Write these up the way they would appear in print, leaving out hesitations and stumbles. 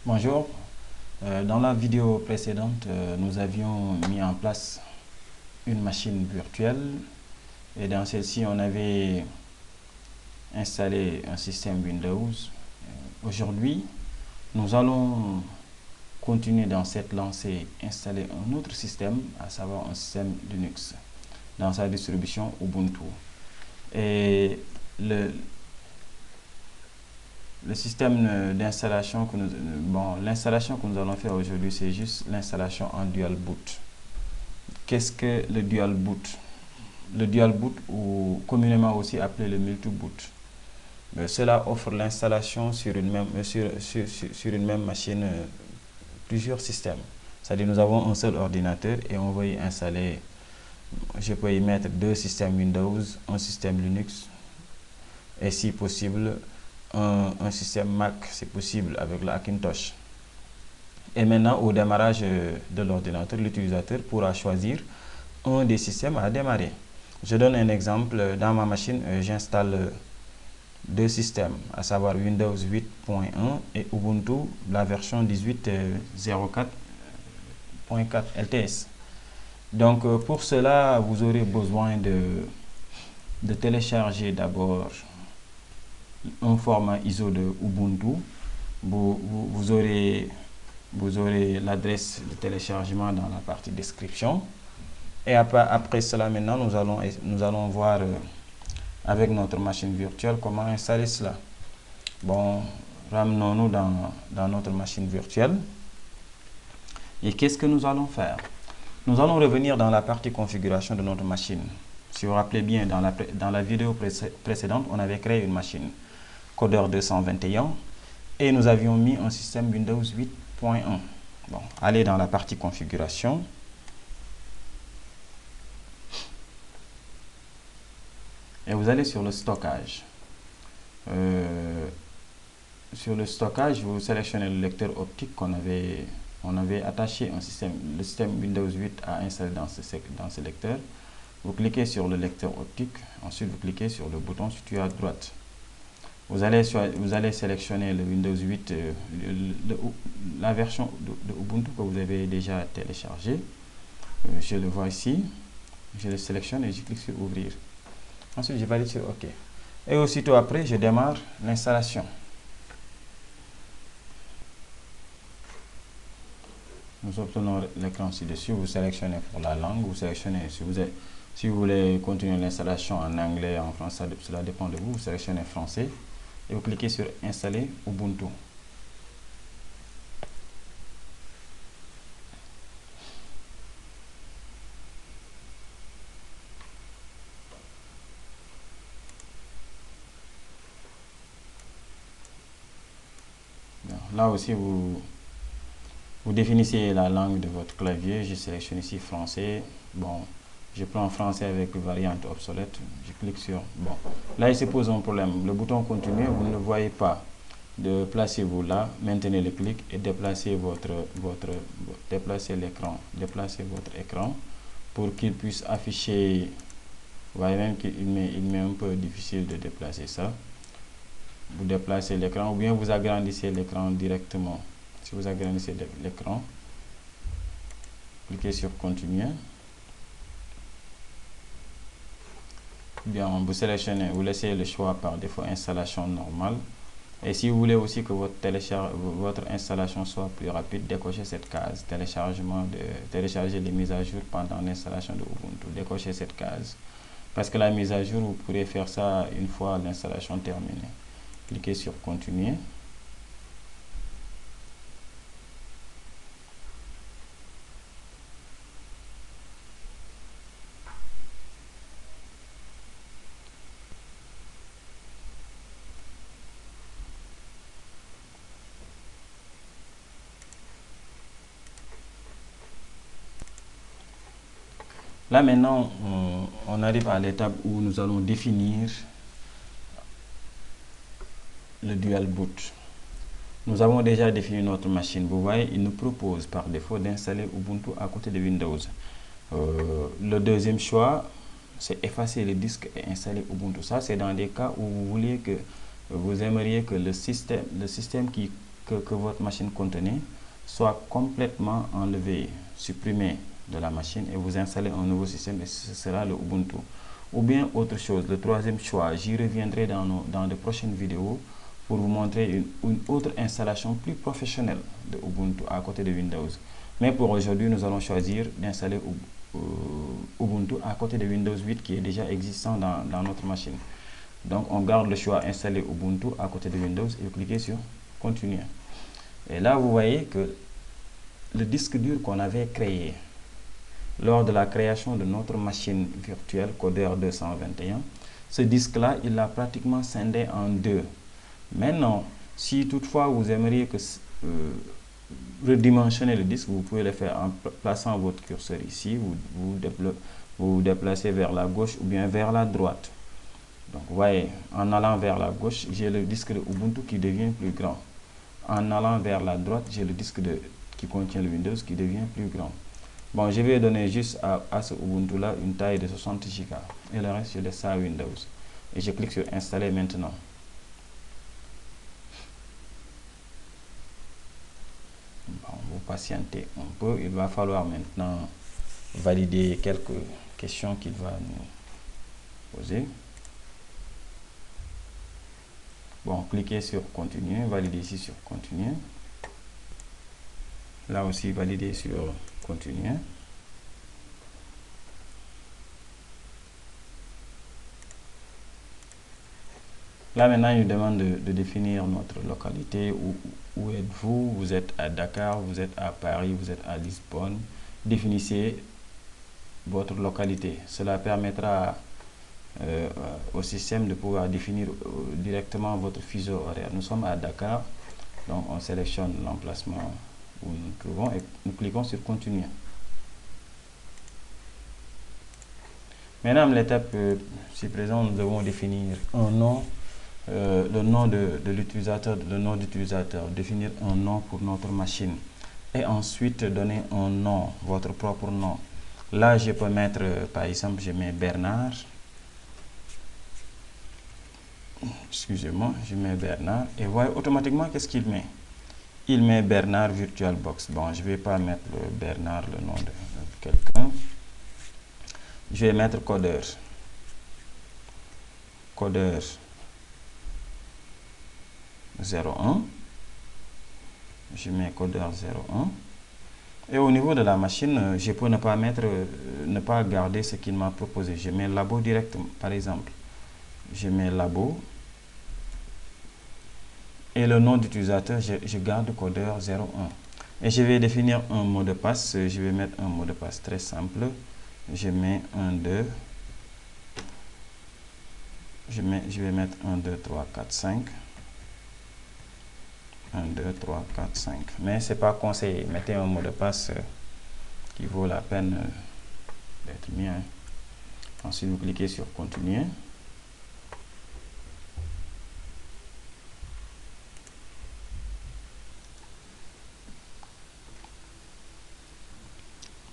Bonjour. Dans la vidéo précédente, nous avions mis en place une machine virtuelle et dans celle-ci, on avait installé un système Windows. Aujourd'hui, nous allons continuer dans cette lancée, installer un autre système, à savoir un système Linux dans sa distribution Ubuntu. Et le système d'installation l'installation que nous allons faire aujourd'hui, c'est juste l'installation en dual boot. Qu'est-ce que le dual boot? Le dual boot, ou communément aussi appelé le multi-boot, cela offre l'installation sur une même machine plusieurs systèmes. C'est-à-dire nous avons un seul ordinateur et on va y installer, je peux y mettre deux systèmes Windows, un système Linux et si possible un système Mac, c'est possible avec la Hackintosh. Et maintenant, au démarrage de l'ordinateur, l'utilisateur pourra choisir un des systèmes à démarrer. Je donne un exemple. Dans ma machine, j'installe deux systèmes, à savoir Windows 8.1 et Ubuntu, la version 18.04.4 LTS. Donc, pour cela, vous aurez besoin de télécharger d'abord un format ISO de Ubuntu. Vous aurez l'adresse de téléchargement dans la partie description. Et après cela, maintenant, nous allons voir avec notre machine virtuelle comment installer cela. Bon, ramenons-nous dans notre machine virtuelle. Et qu'est-ce que nous allons faire? Nous allons revenir dans la partie configuration de notre machine. Si vous vous rappelez bien, dans la vidéo précédente, on avait créé une machine codeur 221 et nous avions mis un système Windows 8.1. Bon, allez dans la partie configuration. Et vous allez sur le stockage. Sur le stockage, vous sélectionnez le lecteur optique on avait attaché le système Windows 8 à installer dans ce lecteur. Vous cliquez sur le lecteur optique, ensuite vous cliquez sur le bouton situé à droite. Vous allez sélectionner le Windows 8, la version de Ubuntu que vous avez déjà téléchargé. Je le vois ici. Je le sélectionne et je clique sur ouvrir. Ensuite, je valide sur OK. Et aussitôt après, je démarre l'installation. Nous obtenons l'écran ci-dessus. Vous sélectionnez pour la langue. Vous sélectionnez si vous voulez continuer l'installation en anglais, en français, cela dépend de vous. Vous sélectionnez français et vous cliquez sur installer Ubuntu. Là aussi, vous définissez la langue de votre clavier. Je sélectionne ici français. Bon, je prends français avec variante obsolète. Je clique sur bon. Là, il se pose un problème. Le bouton continuer, vous ne le voyez pas. Déplacez-vous là, maintenez le clic et déplacez l'écran. Déplacez votre écran pour qu'il puisse afficher. Vous voyez même qu'il m'est un peu difficile de déplacer ça. Vous déplacez l'écran ou bien vous agrandissez l'écran directement. Si vous agrandissez l'écran, cliquez sur continuer. Bien, vous sélectionnez, vous laissez le choix par défaut installation normale. Et si vous voulez aussi que votre installation soit plus rapide, décochez cette case. Télécharger les mises à jour pendant l'installation de Ubuntu. Décochez cette case. Parce que la mise à jour, vous pourrez faire ça une fois l'installation terminée. Cliquez sur continuer. Là maintenant, on arrive à l'étape où nous allons définir le dual boot. Nous avons déjà défini notre machine. Vous voyez, il nous propose par défaut d'installer Ubuntu à côté de Windows. Le deuxième choix, c'est effacer le disque et installer Ubuntu. Ça, c'est dans des cas où vous aimeriez que le système qui que votre machine contenait soit complètement enlevé, supprimé de la machine et vous installez un nouveau système et ce sera le Ubuntu. Ou bien autre chose, le troisième choix, j'y reviendrai dans de prochaines vidéos pour vous montrer une autre installation plus professionnelle de Ubuntu à côté de Windows. Mais pour aujourd'hui, nous allons choisir d'installer Ubuntu à côté de Windows 8 qui est déjà existant dans notre machine. Donc on garde le choix installer Ubuntu à côté de Windows et vous cliquez sur continuer. Et là vous voyez que le disque dur qu'on avait créé lors de la création de notre machine virtuelle Coder 221, ce disque là il l'a pratiquement scindé en deux. Maintenant, si toutefois vous aimeriez que redimensionner le disque, vous pouvez le faire en plaçant votre curseur ici, vous déplacez vers la gauche ou bien vers la droite. Donc vous voyez, en allant vers la gauche, j'ai le disque de Ubuntu qui devient plus grand. En allant vers la droite, j'ai le disque qui contient le Windows qui devient plus grand. Bon, je vais donner juste à ce Ubuntu là une taille de 60 Go et le reste je laisse ça à Windows. Et je clique sur installer maintenant. Bon, vous patientez un peu, il va falloir maintenant valider quelques questions qu'il va nous poser. Bon, cliquez sur continuer, validez ici sur continuer. Là aussi, validez sur continuer. Là maintenant, il demande de définir notre localité. Où êtes-vous? Vous êtes à Dakar, vous êtes à Paris, vous êtes à Lisbonne. Définissez votre localité. Cela permettra au système de pouvoir définir directement votre fuseau horaire. Nous sommes à Dakar, donc on sélectionne l'emplacement où nous nous trouvons et nous cliquons sur continuer. Maintenant, l'étape ci présent, nous devons définir un nom, le nom de l'utilisateur, le nom d'utilisateur, définir un nom pour notre machine et ensuite donner un nom, votre propre nom. Là, je peux mettre, par exemple, je mets Bernard. Excusez-moi, je mets Bernard et voyez automatiquement qu'est-ce qu'il met. Il met Bernard VirtualBox. Bon, je ne vais pas mettre Bernard, le nom de quelqu'un. Je vais mettre Coder. Coder 01. Je mets Coder 01. Et au niveau de la machine, je peux ne pas mettre, ne pas garder ce qu'il m'a proposé. Je mets Labo directement, par exemple. Je mets Labo. Et le nom d'utilisateur, je garde Coder 01. Et je vais définir un mot de passe. Je vais mettre un mot de passe très simple. Je mets 1, 2. Je vais mettre 1, 2, 3, 4, 5. 1, 2, 3, 4, 5. Mais ce n'est pas conseillé. Mettez un mot de passe qui vaut la peine d'être mis. Ensuite, vous cliquez sur continuer.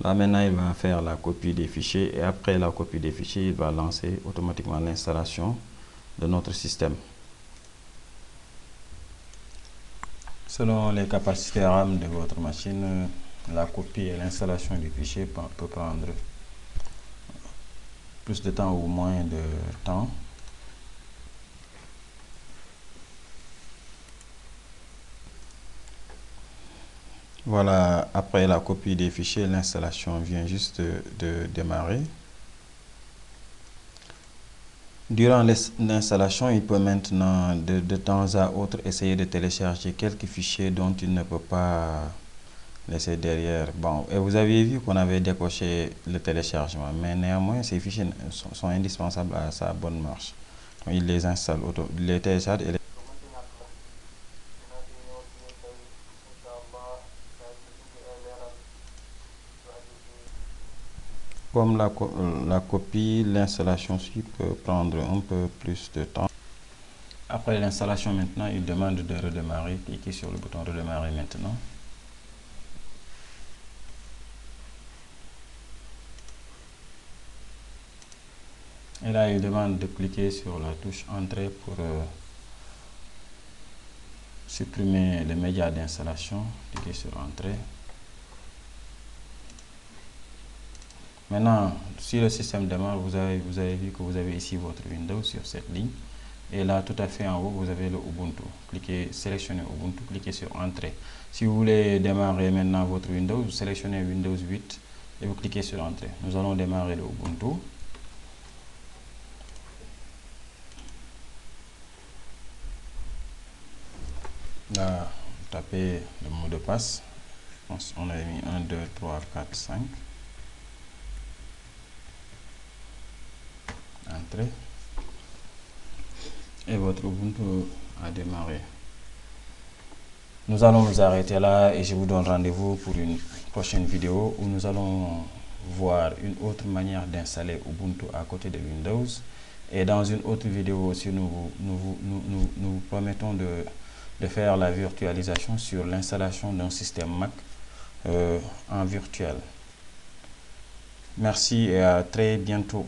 Là maintenant il va faire la copie des fichiers et après la copie des fichiers il va lancer automatiquement l'installation de notre système. Selon les capacités RAM de votre machine, la copie et l'installation du fichier peut prendre plus de temps ou moins de temps. Voilà, après la copie des fichiers, l'installation vient juste de démarrer. Durant l'installation, il peut maintenant de temps à autre essayer de télécharger quelques fichiers dont il ne peut pas laisser derrière. Bon, et vous avez vu qu'on avait décoché le téléchargement, mais néanmoins, ces fichiers sont indispensables à sa bonne marche. Donc, il les installe, il les télécharge et comme la copie, l'installation aussi peut prendre un peu plus de temps. Après l'installation maintenant, il demande de redémarrer. Cliquez sur le bouton redémarrer maintenant. Et là, il demande de cliquer sur la touche entrée pour Supprimez le média d'installation, cliquez sur Entrée. Maintenant, si le système démarre, vous avez vu que vous avez ici votre Windows sur cette ligne. Et là, tout à fait en haut, vous avez le Ubuntu. Cliquez, sélectionnez Ubuntu, cliquez sur Entrée. Si vous voulez démarrer maintenant votre Windows, vous sélectionnez Windows 8 et vous cliquez sur Entrée. Nous allons démarrer le Ubuntu. Là, tapez le mot de passe. On a mis 1, 2, 3, 4, 5. Entrée. Et votre Ubuntu a démarré. Nous allons nous arrêter là et je vous donne rendez-vous pour une prochaine vidéo où nous allons voir une autre manière d'installer Ubuntu à côté de Windows. Et dans une autre vidéo aussi, nous vous promettons de faire la virtualisation sur l'installation d'un système Mac en virtuel. Merci et à très bientôt.